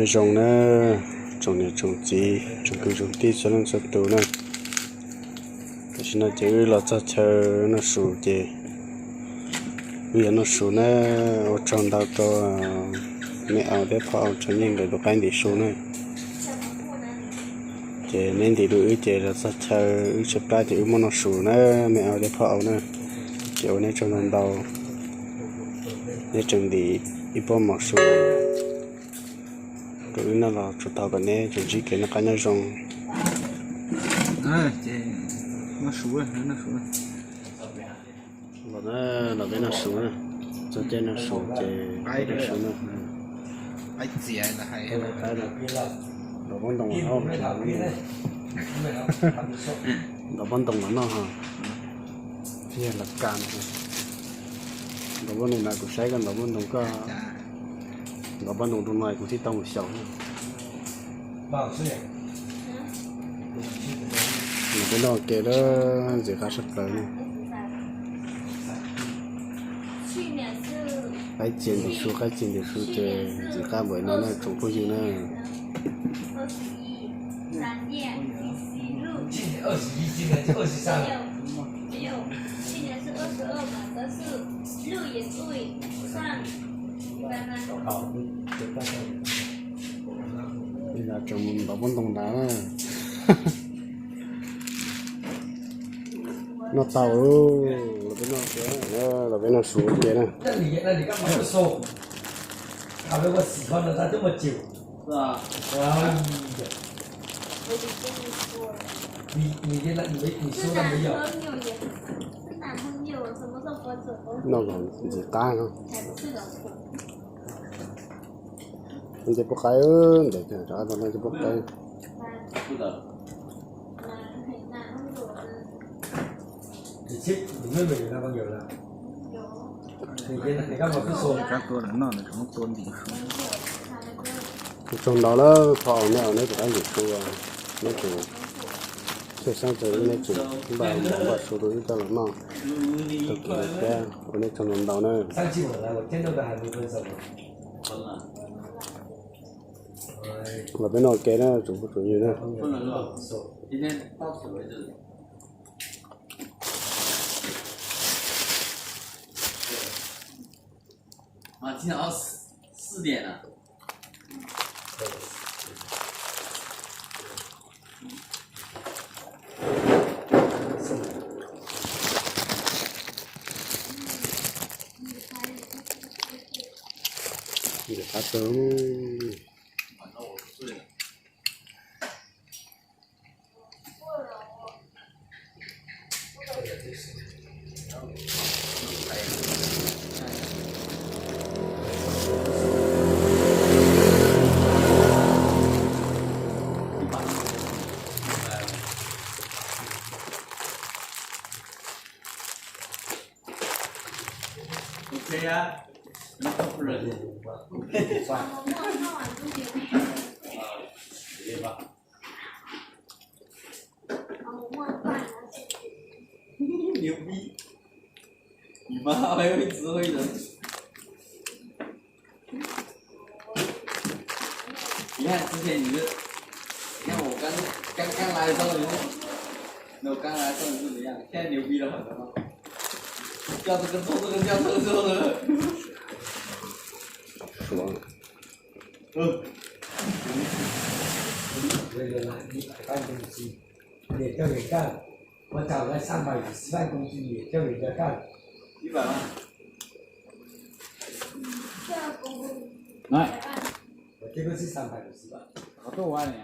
rồng nó trồng này trồng gì trồng cứ trồng tí cho nó sạch tù nữa cái nó chỉ là cho chờ nó sủ gì bây giờ nó sủ nó trồng đào to mẹ ở để phao cho những người đồ ăn để sủ nữa chỉ nên thì đuổi chỉ là cho chờ chụp ra chỉ muốn nó sủ nó mẹ ở để phao nữa kiểu này trồng đào để trồng thì ít bao mọc sủ rồi nó là chỗ tàu cái này chỗ chỉ cái nó cái nó rong chị nó sủi rồi nó sủi và nó là cái nó sủi này cho trên nó sủi chế nó sủi nó ai dẻ là hay cái là đồ bún đồng nó không đồ bún đồng nó ha kia là cam đồ bún này cũng sai cái đồ bún đồng có đồ bún đồng trong này cũng chỉ tông một xíu bao nhiêu cái nó kia đó gì khác sắp tới này cái tiền thì số chơi gì khác bởi nó trồng cái gì nữa 21今年就23了。没有，去年是22嘛，但是6也对，3刚刚。bây giờ trồng đồ bún đồng đá nó tàu là cái nó xuống kia này 那你干嘛不收？他为我喜欢了他这么久，是吧？哎呀，我已经说了。你收了没有？男朋友什么时候分手？ nó còn gì ta không 才不是老婆。 anh chỉ bốc cái ơn để trả cho nó chỉ bốc cái 不的。你妹妹有男朋友了？有。你干嘛不收？该多人了，那什么多你说。 trong đó nó thọ mèo nó cũng ăn được chua nó chủ thế sang tới nó chủ bà bà số đối cho lắm mà thực hiện cái của nó trong đó nó 上期我来，我见到的还没分手呢。 分了。 và cái nồi kia nó chủ như thế 分了是吧？今天到此为止。啊，今天4点了。 để phát sớm 晚上我睡了。 OK 呀，你都不忍。算。我看完之前。直接吧。我忘饭了。牛逼！你妈还会指挥人。你看之前你看我刚来的时候我刚来的时候你是怎么样？现在牛逼了很多吗？叫这个做这个叫这个做的。爽100万公司也叫你干，我找了350万公司也叫人家干。100万。这公公。来。我这个是350万。好多万呢。